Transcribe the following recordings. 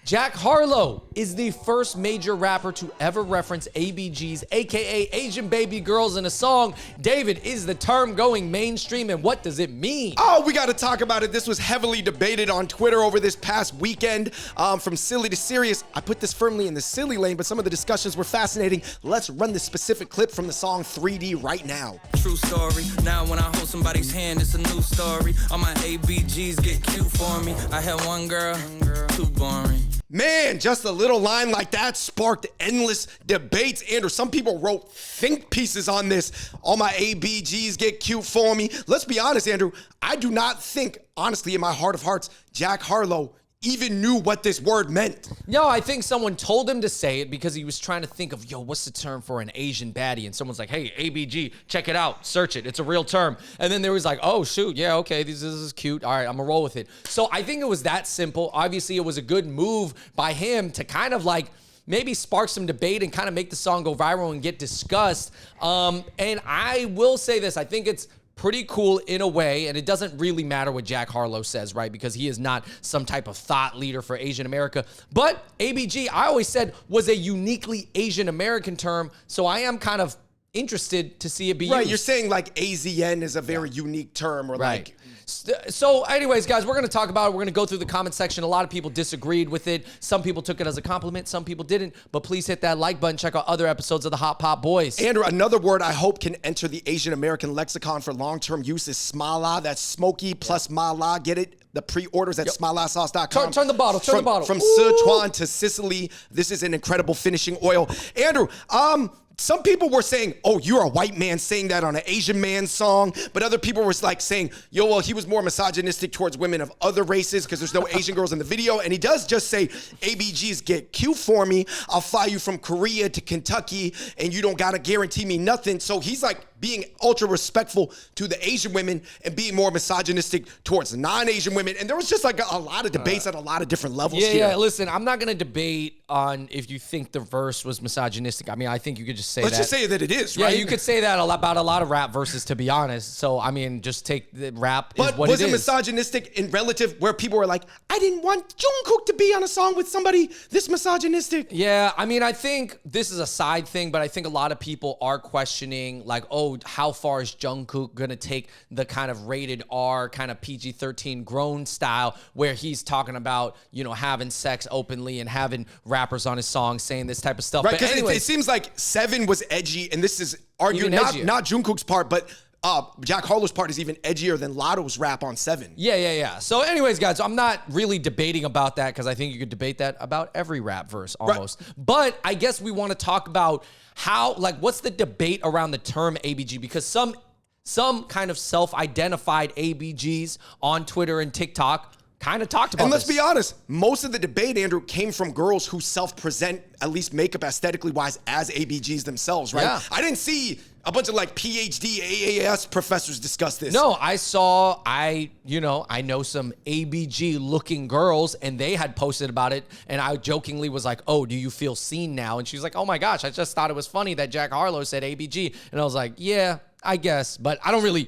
Jack Harlow is the first major rapper to ever reference ABGs, aka Asian baby girls, in a song. David, is the term going mainstream, and what does it mean? Oh, we got to talk about it. This was heavily debated on Twitter over this past weekend. From silly to serious, I put this firmly in the silly lane, but some of the discussions were fascinating. Let's run this specific clip from the song 3D right now. True story. Now when I hold somebody's hand, it's a new story. All my ABGs get cute for me. I had one girl, too boring. Man, just a little line like that sparked endless debates. Andrew, some people wrote think pieces on this. All my ABGs get cute for me. Let's be honest, Andrew. I do not think, honestly, in my heart of hearts, Jack Harlow even knew what this word meant. No, I think someone told him to say it because he was trying to think of, what's the term for an Asian baddie? And someone's like, hey, ABG, check it out, search it. It's a real term. And then there was like, oh, shoot, yeah, okay, this is cute. All right, I'm gonna roll with it. So I think it was that simple. Obviously, it was a good move by him to kind of like maybe spark some debate and kind of make the song go viral and get discussed. And I will say this, I think it's pretty cool in a way, and it doesn't really matter what Jack Harlow says, right? Because he is not some type of thought leader for Asian America. But ABG, I always said, was a uniquely Asian American term, so I am kind of interested to see it be used. Right, you're saying like AZN is a very unique term, or right. like... So anyways, guys, we're going to talk about it. We're going to go through the comment section. A lot of people disagreed with it. Some people took it as a compliment. Some people didn't. But please hit that like button. Check out other episodes of the Hot Pot Boys. Andrew, another word I hope can enter the Asian American lexicon for long-term use is smala. That's smoky plus mala. Get it? The pre-orders at smalasauce.com. Turn the bottle. Turn the bottle. From Sichuan to Sicily, this is an incredible finishing oil. Andrew, some people were saying, oh, you're a white man saying that on an Asian man song. But other people were like saying, well, he was more misogynistic towards women of other races because there's no Asian girls in the video. And he does just say, ABGs get cute for me. I'll fly you from Korea to Kentucky and you don't got to guarantee me nothing. So he's like being ultra respectful to the Asian women and being more misogynistic towards non-Asian women. And there was just like a lot of debates at a lot of different levels here. Yeah, listen, I'm not going to debate on if you think the verse was misogynistic. I mean, I think you could just say Let's just say that it is, yeah, right? you could say that about a lot of rap verses, to be honest. So, I mean, just take the rap is what it is. But was it misogynistic in relative where people were like, I didn't want Jungkook to be on a song with somebody this misogynistic? Yeah, I mean, I think this is a side thing, but I think a lot of people are questioning, like, oh, how far is Jungkook going to take the kind of rated R, kind of PG-13 grown style where he's talking about, having sex openly and having rappers on his songs saying this type of stuff. Right, but because anyways, it seems like 7 was edgy, and this is argued not Jungkook's part, but Jack Harlow's part is even edgier than Lotto's rap on 7. Yeah. So anyways, guys, I'm not really debating about that because I think you could debate that about every rap verse almost. Right. But I guess we want to talk about what's the debate around the term ABG? Because some kind of self-identified ABGs on Twitter and TikTok kind of talked about And let's be honest, most of the debate, Andrew, came from girls who self-present, at least makeup aesthetically wise, as ABGs themselves, right? Yeah. I didn't see a bunch of PhD AAS professors discuss this. No, I know some ABG looking girls and they had posted about it. And I jokingly was like, oh, do you feel seen now? And she was like, oh my gosh, I just thought it was funny that Jack Harlow said ABG. And I was like, yeah, I guess, but I don't really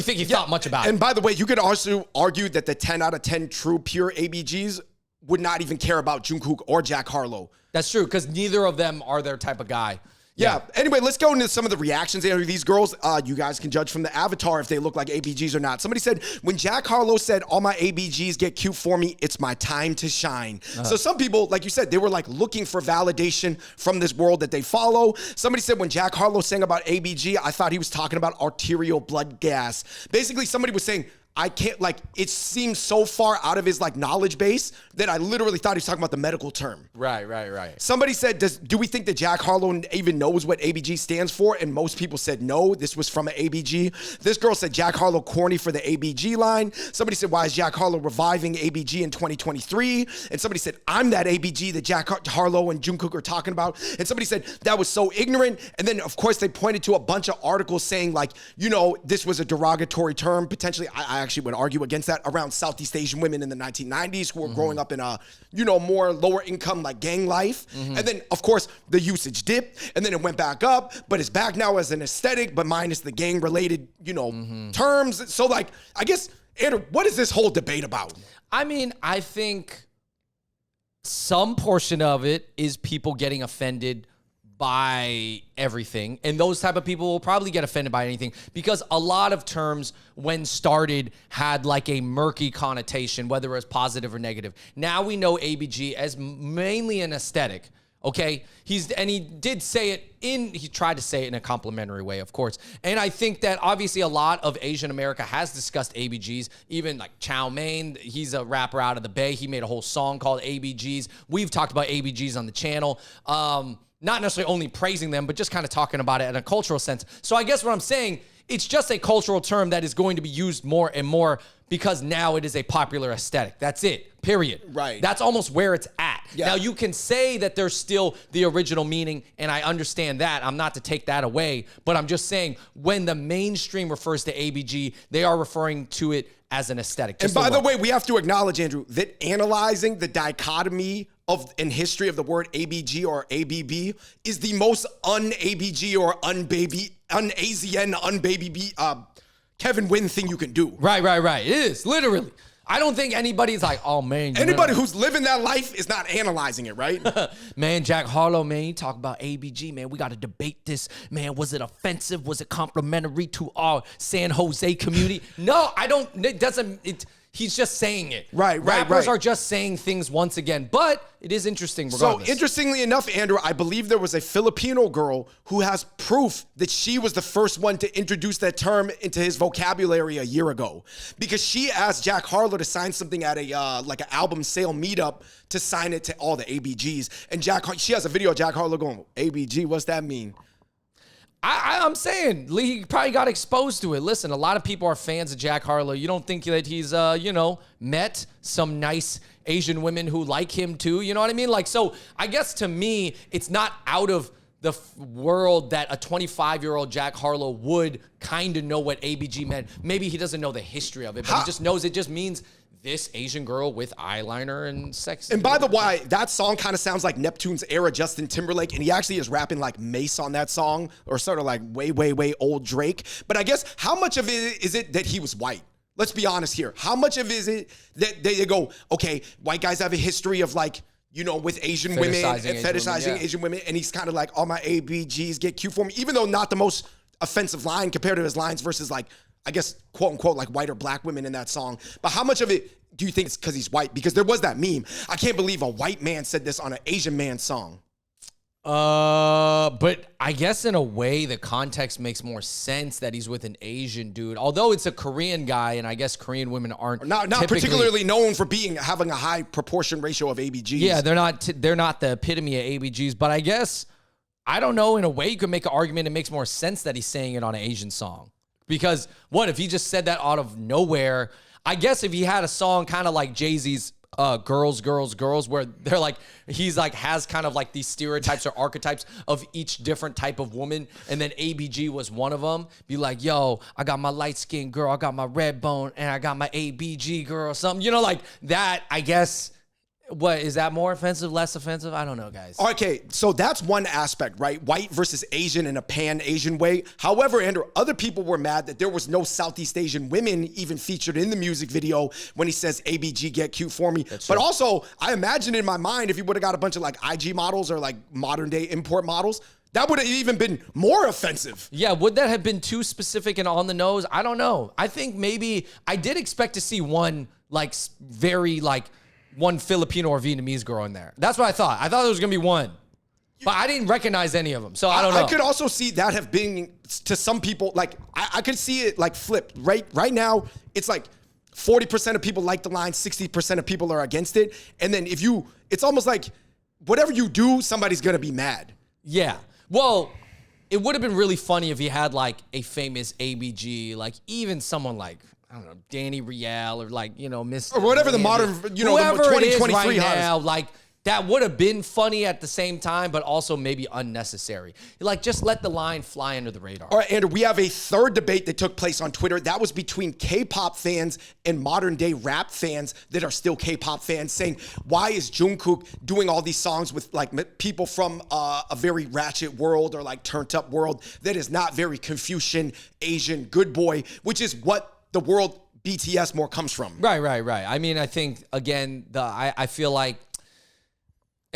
think he thought much about it. And by the way, you could also argue that the 10 out of 10 true pure ABGs would not even care about Jungkook or Jack Harlow. That's true, because neither of them are their type of guy. Yeah. Anyway, let's go into some of the reactions. These girls, you guys can judge from the avatar if they look like ABGs or not. Somebody said, when Jack Harlow said, all my ABGs get cute for me, it's my time to shine. So some people, like you said, they were looking for validation from this world that they follow. Somebody said, when Jack Harlow sang about ABG, I thought he was talking about arterial blood gas. Basically, somebody was saying, I can't, it seems so far out of his knowledge base that I literally thought he was talking about the medical term. Right. Somebody said, do we think that Jack Harlow even knows what ABG stands for? And most people said no, this was from an ABG. This girl said Jack Harlow corny for the ABG line. Somebody said, why is Jack Harlow reviving ABG in 2023? And somebody said, I'm that ABG that Jack Harlow and Jungkook are talking about. And somebody said, that was so ignorant. And then, of course, they pointed to a bunch of articles saying this was a derogatory term. Potentially, I actually would argue against that around Southeast Asian women in the 1990s who were growing up in a, more lower income gang life. And then, of course, the usage dipped and then it went back up, but it's back now as an aesthetic, but minus the gang related, terms. So I guess, Andrew, what is this whole debate about? I mean, I think some portion of it is people getting offended by everything, and those type of people will probably get offended by anything, because a lot of terms when started had like a murky connotation, whether it was positive or negative. Now we know ABG as mainly an aesthetic. Okay, he did say it he tried to say it in a complimentary way, of course. And I think that obviously a lot of Asian America has discussed ABGs, even like Chow Mein, he's a rapper out of the Bay. He made a whole song called ABGs. We've talked about ABGs on the channel. Not necessarily only praising them, but just kind of talking about it in a cultural sense. So I guess what I'm saying, it's just a cultural term that is going to be used more and more because now it is a popular aesthetic. That's it, period. Right. That's almost where it's at. Yeah. Now, you can say that there's still the original meaning, and I understand that. I'm not to take that away, but I'm just saying when the mainstream refers to ABG, they are referring to it as an aesthetic. And by the way, we have to acknowledge, Andrew, that analyzing the dichotomy in history of the word ABG or ABB is the most un-ABG or un-AZN, un-baby Kevin Wynn thing you can do. Right. It is, literally. I don't think anybody's like, oh, man. Anybody who's living that life is not analyzing it, right? Man, Jack Harlow, man, you talk about ABG, man. We got to debate this. Man, was it offensive? Was it complimentary to our San Jose community? No, I don't. It doesn't. He's just saying it. Right. Rappers are just saying things once again, but it is interesting regardless. So interestingly enough, Andrew, I believe there was a Filipino girl who has proof that she was the first one to introduce that term into his vocabulary a year ago, because she asked Jack Harlow to sign something at a like an album sale meetup to sign it to all the ABGs. And she has a video of Jack Harlow going, ABG, what's that mean? I'm saying he probably got exposed to it. Listen, a lot of people are fans of Jack Harlow. You don't think that he's, met some nice Asian women who like him too? You know what I mean? Like, so I guess to me, it's not out of the world that a 25-year-old Jack Harlow would kind of know what ABG meant. Maybe he doesn't know the history of it, but he just knows it just means this Asian girl with eyeliner and sex. And by the way, that song kind of sounds like Neptune's era Justin Timberlake, and he actually is rapping like Mace on that song, or sort of like way old Drake. But I guess how much of it is it that he was white? Let's be honest here. How much of it is it that they go, okay, white guys have a history of like, with Asian women and fetishizing Asian women, and he's kind of like, all my ABGs get cute for me, even though not the most offensive line compared to his lines versus like, I guess, quote unquote, like white or black women in that song. But how much of it do you think it's because he's white? Because there was that meme. I can't believe a white man said this on an Asian man song. But I guess in a way, the context makes more sense that he's with an Asian dude. Although it's a Korean guy, and I guess Korean women aren't not particularly known for having a high proportion ratio of ABGs. Yeah, they're not the epitome of ABGs. But I guess, I don't know, in a way you could make an argument it makes more sense that he's saying it on an Asian song. Because what if he just said that out of nowhere? I guess if he had a song kind of like Jay-Z's Girls, where they're like, he's like, has kind of like these stereotypes or archetypes of each different type of woman. And then ABG was one of them. Be like, yo, I got my light skinned girl, I got my red bone, and I got my ABG girl or something. Like that, I guess. What, is that more offensive, less offensive? I don't know, guys. Okay, so that's one aspect, right? White versus Asian in a pan-Asian way. However, Andrew, other people were mad that there was no Southeast Asian women even featured in the music video when he says, ABG, get cute for me. But also, I imagine in my mind, if he would have got a bunch of like IG models or like modern day import models, that would have even been more offensive. Yeah, would that have been too specific and on the nose? I don't know. I think maybe, I did expect to see one like very like, one Filipino or Vietnamese girl in there. That's what I thought. I thought there was going to be one. But I didn't recognize any of them, so I don't know. I could also see that have been, to some people, like, I could see it, like, flip. Right now, it's like 40% of people like the line, 60% of people are against it. And then it's almost like, whatever you do, somebody's going to be mad. Yeah. Well, it would have been really funny if he had, like, a famous ABG, like, even someone like, I don't know, Danny Riel or like, Miss... Or whatever the modern, whoever the 2023 right now, like, that would have been funny at the same time, but also maybe unnecessary. Like, just let the line fly under the radar. All right, Andrew, we have a third debate that took place on Twitter. That was between K-pop fans and modern-day rap fans that are still K-pop fans, saying, why is Jungkook doing all these songs with, like, people from a very ratchet world or, like, turned-up world that is not very Confucian, Asian, good boy, which is what the world BTS more comes from. Right. I mean, I think, again, I feel like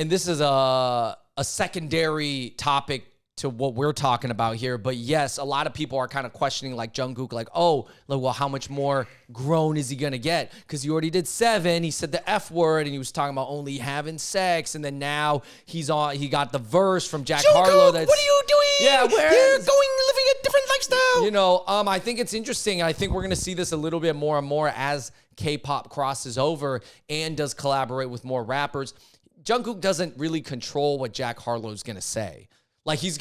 and this is a secondary topic to what we're talking about here, but yes, a lot of people are kind of questioning like Jungkook, like, oh, like, well, how much more grown is he gonna get? Because he already did 7. He said the F word, and he was talking about only having sex, and then now he got the verse from Jack Harlow. That's, what are you doing? Yeah, you're living a different lifestyle. You know, I think it's interesting, and I think we're gonna see this a little bit more and more as K-pop crosses over and does collaborate with more rappers. Jungkook doesn't really control what Jack Harlow's gonna say. Like you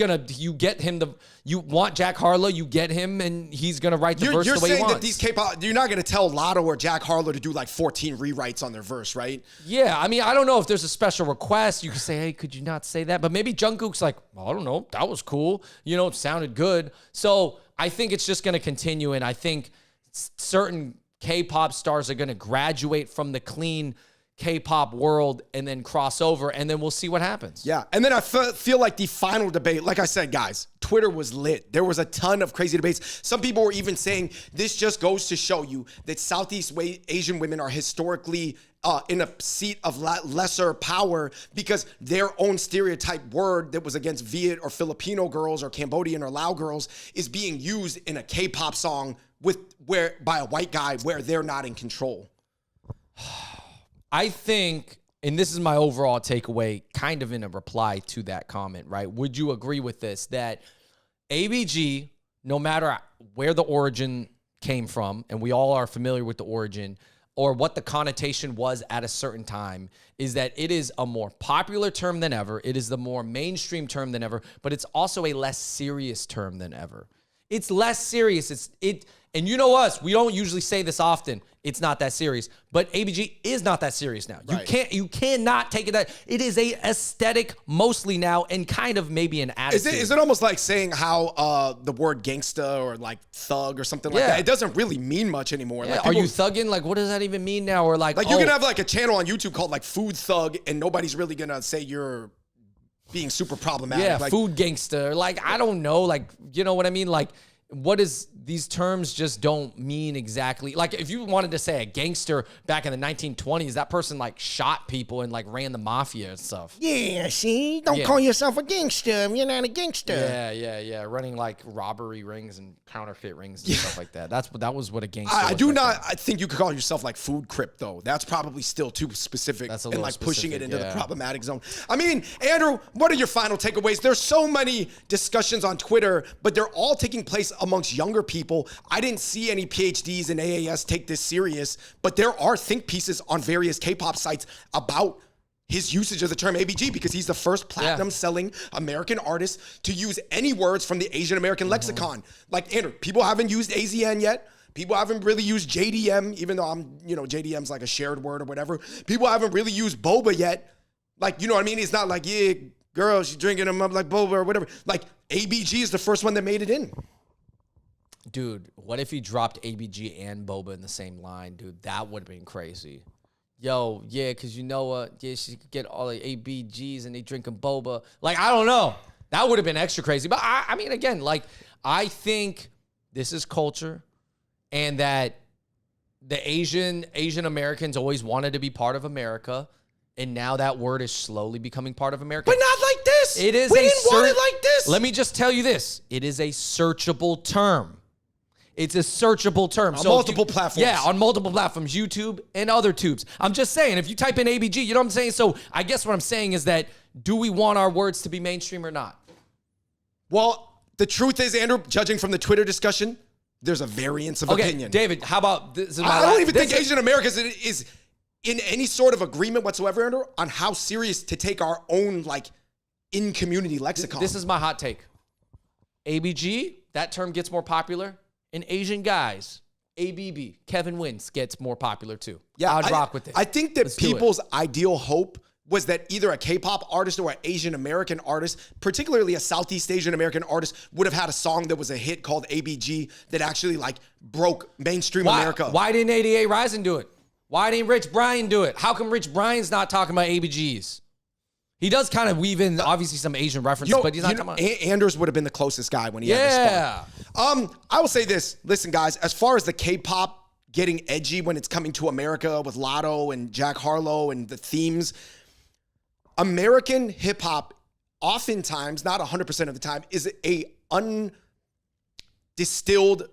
want Jack Harlow, you get him, and he's gonna write the verse the way he wants. You're saying that these K-pop, you're not gonna tell Lotto or Jack Harlow to do like 14 rewrites on their verse, right? Yeah, I mean, I don't know if there's a special request. You could say, hey, could you not say that? But maybe Jungkook's like, well, I don't know, that was cool. You know, it sounded good. So I think it's just gonna continue, and I think certain K-pop stars are gonna graduate from the clean K-pop world and then cross over, and then we'll see what happens. Yeah, and then I feel like the final debate, like I said, guys, Twitter was lit. There was a ton of crazy debates. Some people were even saying this just goes to show you that Southeast Asian women are historically in a seat of lesser power because their own stereotype word that was against Viet or Filipino girls or Cambodian or Lao girls is being used in a K-pop song by a white guy where they're not in control. I think, and this is my overall takeaway, kind of in a reply to that comment, right? Would you agree with this, that ABG, no matter where the origin came from, and we all are familiar with the origin, or what the connotation was at a certain time, is that it is a more popular term than ever, it is the more mainstream term than ever, but it's also a less serious term than ever. It's less serious. And you know us, we don't usually say this often. It's not that serious, but ABG is not that serious now. Right. You cannot take it that it is a aesthetic mostly now, and kind of maybe an attitude. Is it almost like saying how the word gangsta or like thug or something like that? It doesn't really mean much anymore. Yeah, like are you thugging? Like, what does that even mean now? Or like you can have like a channel on YouTube called like Food Thug, and nobody's really gonna say you're being super problematic. Yeah, like, food gangster. Like, I don't know. Like, you know what I mean? Like, what is, these terms just don't mean exactly. Like, if you wanted to say a gangster back in the 1920s, that person like shot people and like ran the mafia and stuff. Yeah, see? Don't call yourself a gangster. You're not a gangster. Yeah. Running like robbery rings and counterfeit rings and stuff like that. That was what a gangster I was do back not. then. I think you could call yourself like food crip though. That's probably still too specific. That's a and little like pushing it specific, into the yeah. problematic zone. I mean, Andrew, what are your final takeaways? There's so many discussions on Twitter, but they're all taking place amongst younger people. I didn't see any PhDs in AAS take this serious, but there are think pieces on various K-pop sites about his usage of the term ABG because he's the first platinum selling American artist to use any words from the Asian American lexicon. Like, Andrew, people haven't used AZN yet. People haven't really used JDM, even though JDM's like a shared word or whatever. People haven't really used boba yet. Like, you know what I mean? It's not like, yeah, girl, she's drinking them up like boba or whatever. Like, ABG is the first one that made it in. Dude, what if he dropped ABG and Boba in the same line? Dude, that would have been crazy. Yo, yeah, because you know what? Yeah, she could get all the ABGs and they drinking Boba. Like, I don't know. That would have been extra crazy. But I mean, again, like, I think this is culture, and that the Asian Americans always wanted to be part of America, and now that word is slowly becoming part of America. But not like this. It is. We didn't want it like this. Let me just tell you this. It is a searchable term. It's a searchable term. On multiple platforms. Yeah, on multiple platforms, YouTube and other tubes. I'm just saying, if you type in ABG, you know what I'm saying? So I guess what I'm saying is that, do we want our words to be mainstream or not? Well, the truth is, Andrew, judging from the Twitter discussion, there's a variance of opinion. David, how about this? I don't even think Asian Americans is in any sort of agreement whatsoever, Andrew, on how serious to take our own, like, in-community lexicon. This is my hot take. ABG, that term gets more popular. And Asian guys, ABB, Kevin Wins, gets more popular too. Yeah, I'd rock with it. I think that people's ideal hope was that either a K-pop artist or an Asian American artist, particularly a Southeast Asian American artist, would have had a song that was a hit called ABG that actually like broke mainstream America. Why didn't 88 Rising do it? Why didn't Rich Brian do it? How come Rich Brian's not talking about ABGs? He does kind of weave in, obviously, some Asian references, but he's not talking about... Anders would have been the closest guy when he had this spot. I will say this. Listen, guys, as far as the K-pop getting edgy when it's coming to America with Lotto and Jack Harlow and the themes, American hip hop, oftentimes, not 100% of the time, is a undistilled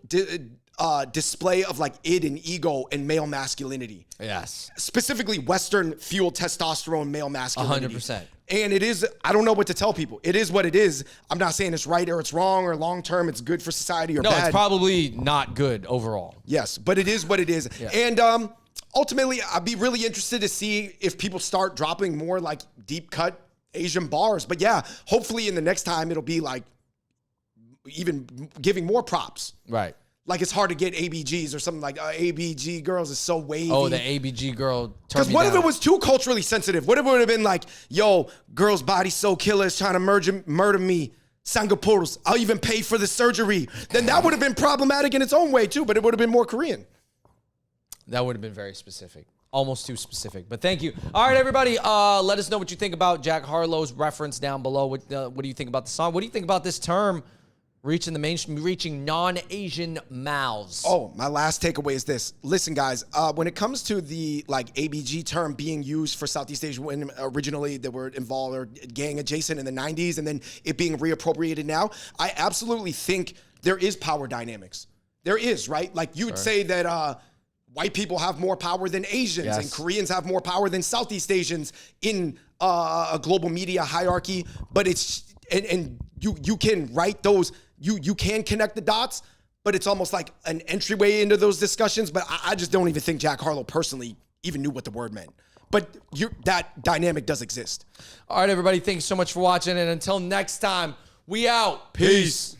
display of like id and ego and male masculinity. Yes. Specifically, Western fueled testosterone male masculinity. 100%. And it is, I don't know what to tell people. It is what it is. I'm not saying it's right or it's wrong or long term it's good for society or No, bad. it's probably not good overall. Yes, but it is what it is. Yeah. And ultimately, I'd be really interested to see if people start dropping more like deep cut Asian bars. But yeah, hopefully in the next time it'll be like even giving more props. Right. Like it's hard to get ABGs or something like ABG girls is so wavy. Oh, the ABG girl. Because what if it was too culturally sensitive? What if it would have been like, yo, girl's body so killer, it's trying to murder me. Sangaporos, I'll even pay for the surgery. Then that would have been problematic in its own way too, but it would have been more Korean. That would have been very specific. Almost too specific. But thank you. All right, everybody. Let us know what you think about Jack Harlow's reference down below. What do you think about the song? What do you think about this term? Reaching the mainstream, reaching non-Asian mouths. Oh, my last takeaway is this. Listen, guys, when it comes to the like ABG term being used for Southeast Asian women originally that were involved or gang adjacent in the 90s and then it being reappropriated now, I absolutely think there is power dynamics. There is, right? Like you would say that white people have more power than Asians and Koreans have more power than Southeast Asians in a global media hierarchy, but it's, and you can write those, you can connect the dots, but it's almost like an entryway into those discussions. But I just don't even think Jack Harlow personally even knew what the word meant. But that dynamic does exist. All right, everybody. Thanks so much for watching. And until next time, we out. Peace.